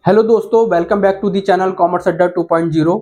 Hello दोस्तों, welcome back to the channel commerce अड्डा 2.0।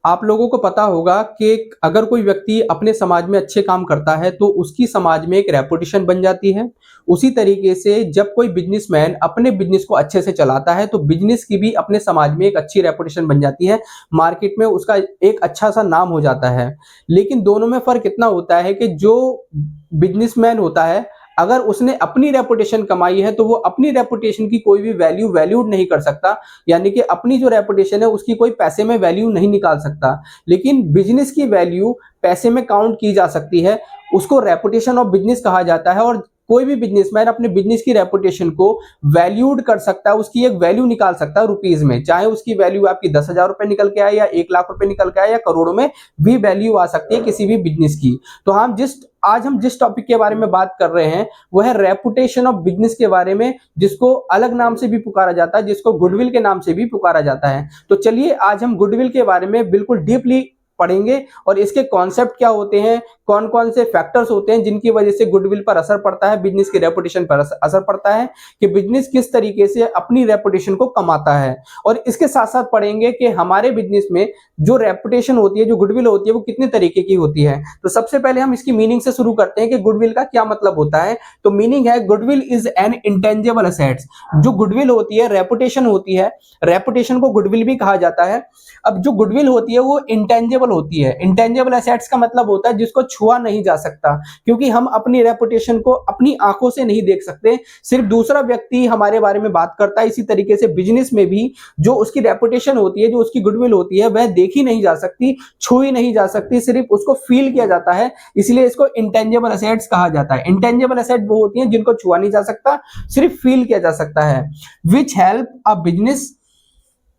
आप लोगों को पता होगा कि अगर कोई व्यक्ति अपने समाज में अच्छे काम करता है तो उसकी समाज में एक रेपुटेशन बन जाती है। उसी तरीके से जब कोई बिजनेसमैन अपने बिजनेस को अच्छे से चलाता है तो बिजनेस की भी अपने समाज में एक अच्छी रेपुटेशन बन जाती है। मार्केट में उसका एक अच्छा सा नाम हो जाता है। लेकिन दोनों में फर्क इतना होता है कि जो बिजनेसमैन होता है, अगर उसने अपनी रेपुटेशन कमाई है तो वो अपनी रेपुटेशन की कोई भी वैल्यूड नहीं कर सकता। यानी कि अपनी जो रेपुटेशन है उसकी कोई पैसे में वैल्यू नहीं निकाल सकता। लेकिन बिजनेस की वैल्यू पैसे में काउंट की जा सकती है। उसको रेपुटेशन ऑफ बिजनेस कहा जाता है और कोई भी बिजनेसमैन अपने बिजनेस की रेपुटेशन को वैल्यूड कर सकता है, उसकी एक वैल्यू निकाल सकता है रुपीज में। चाहे उसकी वैल्यू आपकी 10,000 रुपए निकल के आए या 1 लाख रुपए निकल के आए या करोड़ों में भी वैल्यू आ सकती है किसी भी बिजनेस की। तो आज हम जिस टॉपिक के बारे में बात कर रहे हैं वो है रेपुटेशन ऑफ बिजनेस के बारे में, जिसको अलग नाम से भी पुकारा जाता है, जिसको गुडविल के नाम से भी पुकारा जाता है। तो चलिए आज हम गुडविल के बारे में बिल्कुल डीपली पढ़ेंगे और इसके कॉन्सेप्ट क्या होते हैं, कौन कौन से फैक्टर्स होते हैं जिनकी वजह से गुडविल पर असर पड़ता है, बिजनेस की रेपुटेशन पर असर पड़ता है, कि बिजनेस किस तरीके से अपनी रेपुटेशन को कमाता है। और इसके साथ साथ पढ़ेंगे कि हमारे बिजनेस में जो रेपुटेशन होती है, जो गुडविल होती है, वो कितने तरीके की होती है। तो सबसे पहले हम इसकी मीनिंग से शुरू करते हैं कि गुडविल का क्या मतलब होता है। तो मीनिंग है goodwill is an intangible assets. जो गुडविल होती है, रेपुटेशन होती है, रेपुटेशन को गुडविल भी कहा जाता है। अब जो गुडविल होती है वो इंटेंजिबल होती है। इंटेंजिबल एसेट्स का मतलब होता है जिसको छुआ नहीं जा सकता, क्योंकि हम अपनी रेपुटेशन को अपनी आंखों से नहीं देख सकते, सिर्फ दूसरा व्यक्ति हमारे बारे में बात करता है। इसी तरीके से बिजनेस में भी जो उसकी रेपुटेशन होती है, जो उसकी गुडविल होती है, वह देखी नहीं जा सकती, छुई नहीं जा सकती, सिर्फ उसको फील किया जाता है। इसलिए इसको इंटेंजिबल एसेट्स कहा जाता है। इंटेंजिबल एसेट वो होती है जिनको छुआ नहीं जा सकता, सिर्फ फील किया जा सकता है। Which help a business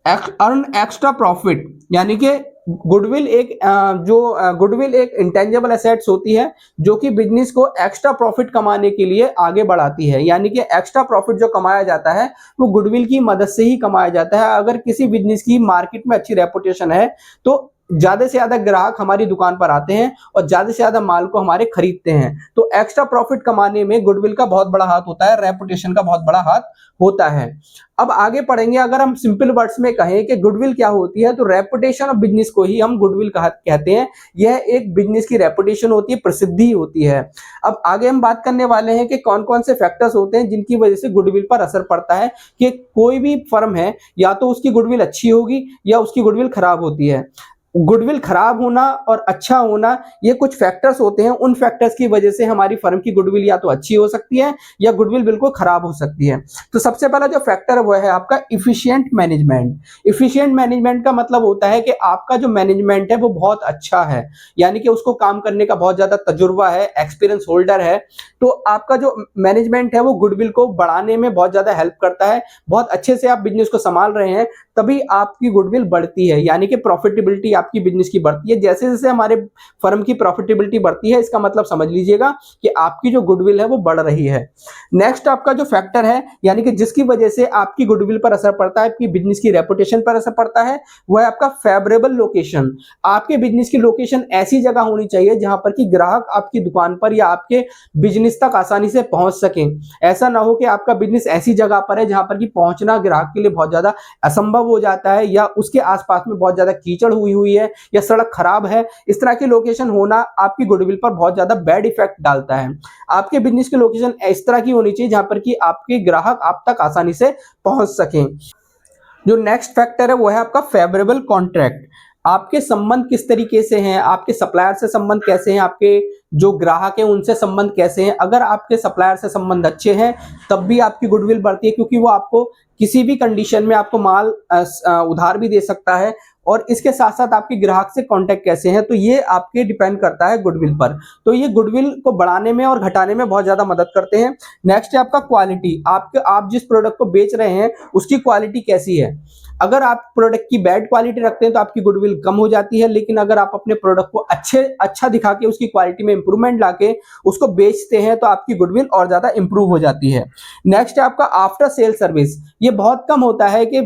earn extra profit. यानी कि गुडविल एक इंटेंजिबल एसेट्स होती है जो कि बिजनेस को एक्स्ट्रा प्रॉफिट कमाने के लिए आगे बढ़ाती है। यानी कि एक्स्ट्रा प्रॉफिट जो कमाया जाता है वो गुडविल की मदद से ही कमाया जाता है। अगर किसी बिजनेस की मार्केट में अच्छी रेपुटेशन है तो ज्यादा से ज्यादा ग्राहक हमारी दुकान पर आते हैं और ज्यादा से ज्यादा माल को हमारे खरीदते हैं। तो एक्स्ट्रा प्रॉफिट कमाने में गुडविल का बहुत बड़ा हाथ होता है, रेपुटेशन का बहुत बड़ा हाथ होता है। अब आगे पढ़ेंगे। अगर हम सिंपल वर्ड्स में कहें कि गुडविल क्या होती है, तो रेपुटेशन ऑफ बिजनेस को ही हम गुडविल कहते हैं। यह एक बिजनेस की रेपुटेशन होती है, प्रसिद्धि होती है। अब आगे हम बात करने वाले हैं कि कौन कौन से फैक्टर्स होते हैं जिनकी वजह से गुडविल पर असर पड़ता है। कि कोई भी फर्म है, या तो उसकी गुडविल अच्छी होगी या उसकी गुडविल खराब होती है। गुडविल खराब होना और अच्छा होना, ये कुछ फैक्टर्स होते हैं। उन फैक्टर्स की वजह से हमारी फर्म की गुडविल या तो अच्छी हो सकती है या गुडविल बिल्कुल खराब हो सकती है। तो सबसे पहला जो फैक्टर है वो है आपका इफिशिएंट मैनेजमेंट। इफिशिएंट मैनेजमेंट का मतलब होता है कि आपका जो मैनेजमेंट है वो बहुत अच्छा है, यानी कि उसको काम करने का बहुत ज्यादा तजुर्बा है, एक्सपीरियंस होल्डर है। तो आपका जो मैनेजमेंट है वो गुडविल को बढ़ाने में बहुत ज्यादा हेल्प करता है। बहुत अच्छे से आप बिजनेस को संभाल रहे हैं तभी आपकी गुडविल बढ़ती है, यानी कि प्रॉफिटेबिलिटी आपकी बिजनेस की बढ़ती है। जैसे जैसे हमारे फर्म की प्रॉफिटेबिलिटी बढ़ती है, इसका मतलब समझ लीजिएगा कि आपकी जो गुडविल है वो बढ़ रही है। नेक्स्ट आपका जो फैक्टर है, यानी कि जिसकी वजह से आपकी गुडविल पर असर पड़ता है, आपकी बिजनेस की रेपुटेशन पर असर पड़ता है, वो है आपका फेवरेबल लोकेशन। आपके बिजनेस की लोकेशन ऐसी जगह होनी चाहिए जहां पर कि ग्राहक आपकी दुकान पर या आपके बिजनेस तक आसानी से पहुंच सके। ऐसा ना हो कि आपका बिजनेस ऐसी जगह पर है जहां पर कि पहुंचना ग्राहक के लिए बहुत ज्यादा असंभव हो जाता है, या उसके आसपास में बहुत ज्यादा कीचड़ हुई हुई है या सड़क खराब है। इस तरह की लोकेशन होना आपकी गुडविल पर बहुत ज्यादा बैड इफेक्ट डालता है। आपके बिजनेस की लोकेशन इस तरह की होनी चाहिए जहां पर कि आपके ग्राहक आप तक आसानी से पहुंच सकें। जो नेक्स्ट फैक्टर है वो है आपका फेवरेबल कॉन्ट्रैक्ट। आपके संबंध किस तरीके से हैं, आपके सप्लायर से संबंध कैसे हैं, आपके जो ग्राहक हैं उनसे संबंध कैसे हैं। अगर आपके सप्लायर से संबंध अच्छे हैं तब भी आपकी गुडविल बढ़ती है, क्योंकि वो आपको किसी भी कंडीशन में आपको माल उधार भी दे सकता है। और इसके साथ साथ आपके ग्राहक से कांटेक्ट कैसे हैं, तो ये आपके डिपेंड करता है गुडविल पर। तो ये गुडविल को बढ़ाने में और घटाने में बहुत ज्यादा मदद करते हैं। नेक्स्ट है आपका क्वालिटी। आप जिस प्रोडक्ट को बेच रहे हैं उसकी क्वालिटी कैसी है। अगर आप प्रोडक्ट की बैड क्वालिटी रखते हैं तो आपकी गुडविल कम हो जाती है, लेकिन अगर आप अपने प्रोडक्ट को अच्छा दिखा के उसकी क्वालिटी में इंप्रूवमेंट लाके उसको बेचते हैं तो आपकी गुडविल और ज्यादा इंप्रूव हो जाती है। नेक्स्ट है आपका आफ्टर सेल सर्विस। ये बहुत कम होता है कि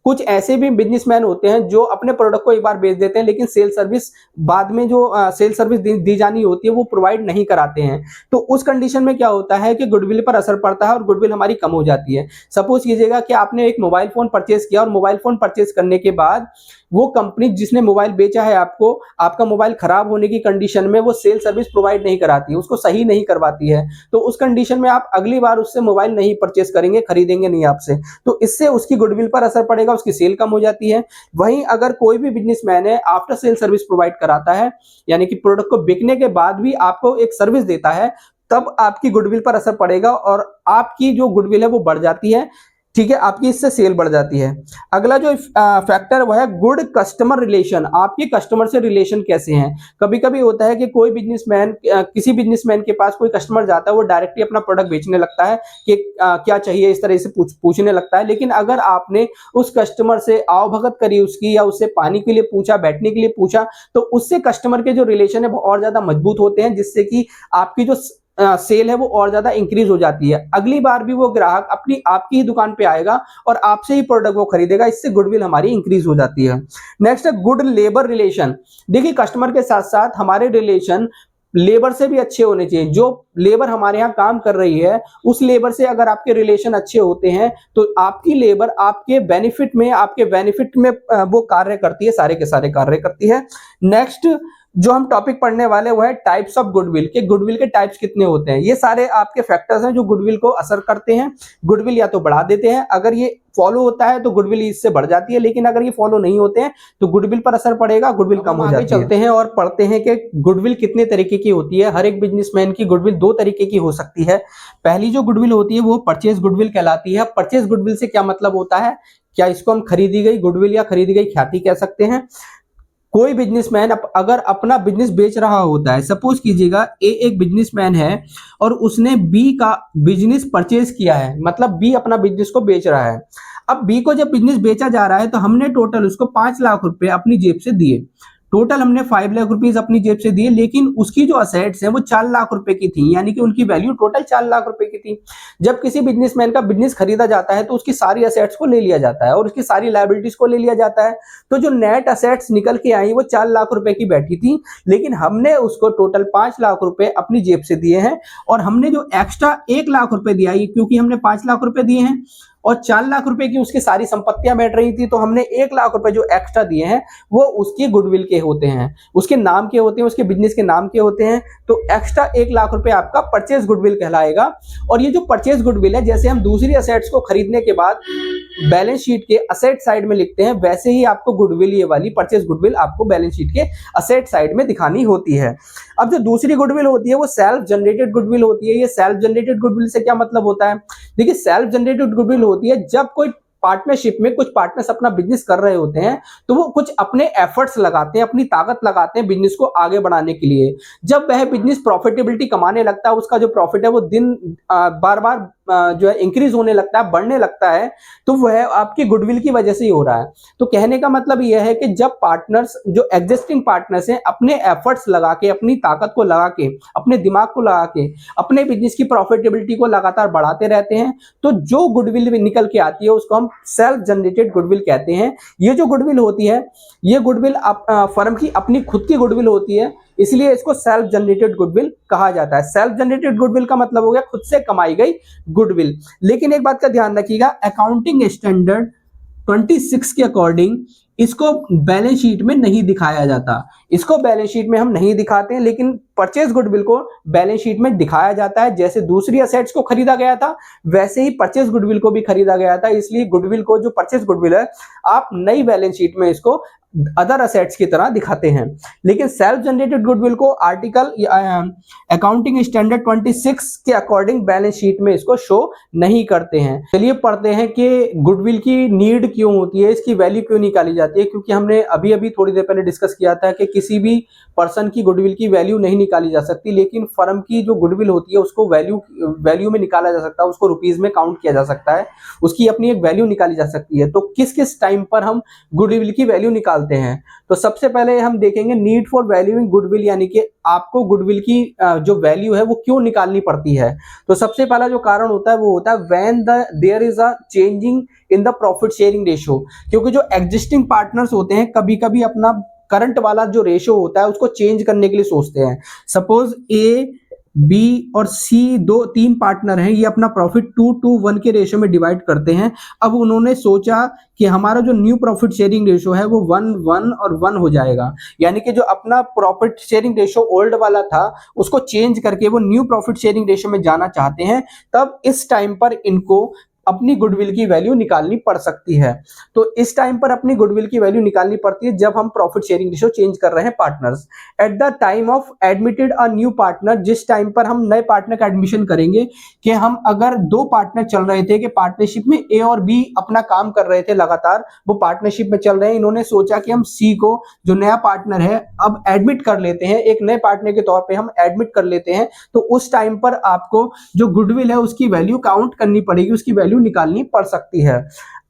कुछ ऐसे भी बिजनेसमैन होते हैं जो अपने प्रोडक्ट को एक बार बेच देते हैं, लेकिन सेल सर्विस बाद में जो सेल सर्विस दी जानी होती है वो प्रोवाइड नहीं कराते हैं। तो उस कंडीशन में क्या होता है कि गुडविल पर असर पड़ता है और गुडविल हमारी कम हो जाती है। सपोज कीजिएगा कि आपने एक मोबाइल फोन परचेज किया और मोबाइल फोन परचेज करने के बाद वो कंपनी जिसने मोबाइल बेचा है आपको, आपका मोबाइल खराब होने की कंडीशन में वो सेल सर्विस प्रोवाइड नहीं कराती, उसको सही नहीं करवाती है। तो उस कंडीशन में आप अगली बार उससे मोबाइल नहीं परचेज करेंगे, खरीदेंगे नहीं आपसे। तो इससे उसकी गुडविल पर असर पड़ेगा, उसकी सेल कम हो जाती है। वहीं अगर कोई भी बिजनेसमैन है आफ्टर सेल सर्विस प्रोवाइड कराता है, यानी कि प्रोडक्ट को बिकने के बाद भी आपको एक सर्विस देता है, तब आपकी गुडविल पर असर पड़ेगा और आपकी जो गुडविल है वो बढ़ जाती है। ठीक है, आपकी इससे सेल बढ़ जाती है। अगला जो फैक्टर वो है गुड कस्टमर रिलेशन। आपके कस्टमर से रिलेशन कैसे हैं? कभी कभी होता है कि कोई बिजनेसमैन, किसी बिजनेसमैन के पास कोई कस्टमर जाता है, वो डायरेक्टली अपना प्रोडक्ट बेचने लगता है कि क्या चाहिए, इस तरह से पूछने लगता है। लेकिन अगर आपने उस कस्टमर से आवभगत करी उसकी, या उससे पानी के लिए पूछा, बैठने के लिए पूछा, तो उससे कस्टमर के जो रिलेशन है वो और ज्यादा मजबूत होते हैं, जिससे कि आपकी जो सेल है वो और ज्यादा इंक्रीज हो जाती है। अगली बार भी वो ग्राहक अपनी आपकी ही दुकान पे आएगा और आपसे ही प्रोडक्ट वो खरीदेगा, इससे गुडविल हमारी इंक्रीज हो जाती है। नेक्स्ट है गुड लेबर रिलेशन। देखिए, कस्टमर के साथ साथ हमारे रिलेशन लेबर से भी अच्छे होने चाहिए। जो लेबर हमारे यहाँ काम कर रही है, उस लेबर से अगर आपके रिलेशन अच्छे होते हैं तो आपकी लेबर आपके बेनिफिट में वो कार्य करती है, सारे के सारे कार्य करती है। नेक्स्ट जो हम टॉपिक पढ़ने वाले वो है टाइप्स ऑफ गुडविल, के गुडविल के टाइप्स कितने होते हैं। ये सारे आपके फैक्टर्स हैं जो गुडविल को असर करते हैं। गुडविल या तो बढ़ा देते हैं, अगर ये फॉलो होता है तो गुडविल इससे बढ़ जाती है, लेकिन अगर ये फॉलो नहीं होते हैं तो गुडविल पर असर पड़ेगा, गुडविल कम हो जाती है। चलते हैं और पढ़ते हैं कि गुडविल कितने तरीके की होती है। हर एक बिजनेसमैन की गुडविल दो तरीके की हो सकती है। पहली जो गुडविल होती है वो परचेज गुडविल कहलाती है। परचेज गुडविल से क्या मतलब होता है? क्या इसको हम खरीदी गई गुडविल या खरीदी गई ख्याति कह सकते हैं। कोई बिजनेसमैन अगर अपना बिजनेस बेच रहा होता है, सपोज कीजिएगा ए एक बिजनेसमैन है और उसने बी का बिजनेस परचेज किया है, मतलब बी अपना बिजनेस को बेच रहा है। अब बी को जब बिजनेस बेचा जा रहा है तो हमने टोटल उसको 5 लाख रुपए अपनी जेब से दिए। टोटल हमने 5 लाख रुपीज अपनी जेब से दिए, लेकिन उसकी जो असेट्स है वो 4 लाख रुपए की थी, यानी कि उनकी वैल्यू टोटल 4 लाख रुपए की थी। जब किसी बिजनेसमैन का बिजनेस खरीदा जाता है तो उसकी सारी असेट्स को ले लिया जाता है और उसकी सारी लायबिलिटीज को ले लिया जाता है। तो जो नेट असेट्स निकल के आई वो 4 लाख रुपए की बैठी थी, लेकिन हमने उसको टोटल 5 लाख रुपए अपनी जेब से दिए हैं और हमने जो एक्स्ट्रा 1 लाख रुपए दिया, क्योंकि हमने 5 लाख रुपए दिए हैं और 4 लाख रुपए की उसकी सारी संपत्तियां बैठ रही थी, तो हमने 1 लाख रुपए जो एक्स्ट्रा दिए हैं वो उसकी गुडविल के होते हैं, उसके नाम के होते हैं, उसके बिजनेस के नाम के होते हैं। तो एक्स्ट्रा 1 लाख रुपए आपका परचेज गुडविल कहलाएगा। और ये जो परचेज गुडविल है, जैसे हम दूसरी असेट्स को खरीदने के बाद बैलेंस शीट के असेट साइड में लिखते हैं, वैसे ही आपको गुडविल, ये वाली परचेज गुडविल आपको बैलेंस शीट के असेट साइड में दिखानी होती है। अब जो दूसरी गुडविल होती है वो सेल्फ जनरेटेड गुडविल होती है। ये सेल्फ जनरेटेड गुडविल से क्या मतलब होता है? देखिए, सेल्फ जनरेटेड गुडविल होती है जब कोई पार्टनरशिप में कुछ पार्टनर्स अपना बिजनेस कर रहे होते हैं तो वो कुछ अपने एफर्ट्स लगाते हैं, अपनी ताकत लगाते हैं बिजनेस को आगे बढ़ाने के लिए। जब वह बिजनेस प्रॉफिटेबिलिटी कमाने लगता है, उसका जो प्रॉफिट है वो दिन बार बार जो है इंक्रीज होने लगता है, बढ़ने लगता है, तो वह आपकी गुडविल की वजह से ही हो रहा है। तो कहने का मतलब यह है कि जब पार्टनर्स, जो एग्जिस्टिंग पार्टनर्स हैं, अपने एफर्ट्स लगा के, अपनी ताकत को लगा के, अपने दिमाग को लगा के अपने बिजनेस की प्रॉफिटेबिलिटी को लगातार बढ़ाते रहते हैं, तो जो गुडविल निकल के आती है उसको हम सेल्फ जनरेटेड गुडविल कहते हैं। ये जो गुडविल होती है, ये गुडविल फर्म की अपनी खुद की गुडविल होती है, इसलिए इसको सेल्फ जनरेटेड गुडविल कहा जाता है। सेल्फ जनरेटेड गुडविल का मतलब हो गया खुद से कमाई गई गुडविल। लेकिन एक बात का ध्यान रखिएगा, अकाउंटिंग स्टैंडर्ड 26 के अकॉर्डिंग इसको बैलेंस शीट में नहीं दिखाया जाता। इसको बैलेंस शीट में हम नहीं दिखाते हैं, लेकिन परचेज गुडविल को बैलेंस शीट में दिखाया जाता है। जैसे दूसरी असेट्स को खरीदा गया था, वैसे ही परचेज गुडविल को भी खरीदा गया था। इसलिए गुडविल को, जो परचेज गुडविल है, आप नई बैलेंस शीट में इसको अदर असेट्स की तरह दिखाते हैं। लेकिन सेल्फ जनरेटेड गुडविल को आर्टिकल अकाउंटिंग स्टैंडर्ड 26 के अकॉर्डिंग बैलेंस शीट में इसको शो नहीं करते हैं। चलिए पढ़ते हैं कि गुडविल की नीड क्यों होती है, इसकी वैल्यू क्यों निकाली जाती है। क्योंकि हमने अभी अभी थोड़ी देर पहले डिस्कस किया था कि किसी भी पर्सन की गुडविल की वैल्यू नहीं निकाली जा सकती, लेकिन फर्म की जो गुडविल होती है उसको वैल्यू में निकाला जा सकता है, उसको रुपीज में काउंट किया जा सकता है, उसकी अपनी एक वैल्यू निकाली जा सकती है। तो किस किस टाइम पर हम गुडविल की वैल्यू निकाल निकालते हैं? तो सबसे पहले हम देखेंगे नीड फॉर वैल्यूइंग गुडविल, यानी कि आपको गुडविल की जो वैल्यू है वो क्यों निकालनी पड़ती है। तो सबसे पहला जो कारण होता है वो होता है when there is a changing in the profit sharing ratio, क्योंकि जो एग्जिस्टिंग पार्टनर्स होते हैं कभी-कभी अपना करंट वाला जो रेशियो होता है उसको चेंज करने के लिए सोचते हैं। सपोज ए, बी और सी दो तीन पार्टनर हैं, ये अपना प्रॉफिट 2:1 के रेशियो में डिवाइड करते हैं। अब उन्होंने सोचा कि हमारा जो न्यू प्रॉफिट शेयरिंग रेशियो है वो 1:1 और 1 हो जाएगा, यानी कि जो अपना प्रॉफिट शेयरिंग रेशियो ओल्ड वाला था उसको चेंज करके वो न्यू प्रॉफिट शेयरिंग रेशियो में जाना चाहते हैं। तब इस टाइम पर इनको अपनी गुडविल की वैल्यू निकालनी पड़ सकती है। तो इस टाइम पर अपनी गुडविल की वैल्यू निकालनी पड़ती है जब हम प्रॉफिट शेयरिंग रेशियो चेंज कर रहे हैं partners. At the time of admitted a new partner, जिस टाइम पर हम नए पार्टनर का एडमिशन करेंगे, कि हम अगर दो पार्टनर चल रहे थे कि पार्टनरशिप में ए और बी अपना काम कर रहे थे लगातार, वो पार्टनरशिप में चल रहे हैं, इन्होंने सोचा कि हम सी को जो नया पार्टनर है अब एडमिट कर लेते हैं, एक नए पार्टनर के तौर पे हम एडमिट कर लेते हैं। तो उस टाइम पर आपको जो गुडविल है उसकी वैल्यू काउंट करनी पड़ेगी, उसकी वैल्यू निकालनी पड़ सकती है।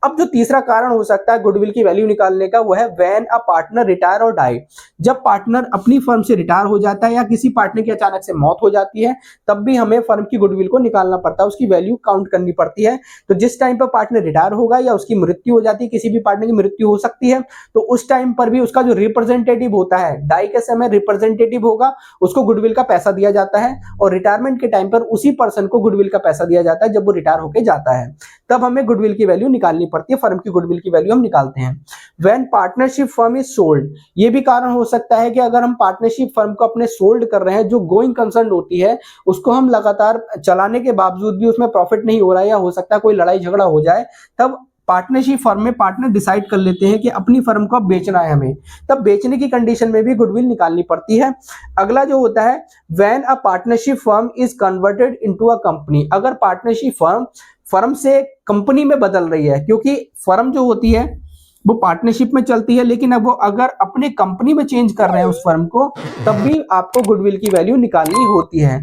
अब जो तीसरा कारण हो सकता है गुडविल की वैल्यू निकालने का वो है व्हेन अ पार्टनर रिटायर और डाई। जब पार्टनर अपनी फर्म से रिटायर हो जाता है या किसी पार्टनर की अचानक से मौत हो जाती है, तब भी हमें फर्म की गुडविल को निकालना पड़ता है, उसकी वैल्यू काउंट करनी पड़ती है। तो जिस टाइम पर पार्टनर रिटायर होगा या उसकी मृत्यु हो जाती है, किसी भी पार्टनर की मृत्यु हो सकती है, तो उस टाइम पर भी उसका जो रिप्रेजेंटेटिव होता है, डाई के समय रिप्रेजेंटेटिव होगा, उसको गुडविल का पैसा दिया जाता है, और रिटायरमेंट के टाइम पर उसी पर्सन को गुडविल का पैसा दिया जाता है जब वो रिटायर होकर जाता है। तब हमें गुडविल की वैल्यू निकालनी पड़ती है, फर्म की गुडविल की वैल्यू हम निकालते हैं। When partnership firm is sold, ये भी कारण हो सकता है कि अगर हम पार्टनरशिप फर्म को अपने सोल्ड कर रहे हैं, जो गोइंग कंसर्न होती है उसको हम लगातार चलाने के बावजूद भी उसमें प्रॉफिट नहीं हो रहा है या हो सकता है कोई लड़ाई झगड़ा हो जाए, तब पार्टनरशिप फर्म में पार्टनर डिसाइड कर लेते हैं कि अपनी फर्म को अब बेचना है हमें, तब बेचने की कंडीशन में भी गुडविल निकालनी पड़ती है। अगला जो होता है when a partnership firm is converted into a company, अगर पार्टनरशिप फर्म से कंपनी में बदल रही है, क्योंकि फर्म जो होती है वो पार्टनरशिप में चलती है, लेकिन अब वो अगर अपने कंपनी में चेंज कर रहे हैं उस फर्म को, तब भी आपको गुडविल की वैल्यू निकालनी होती है।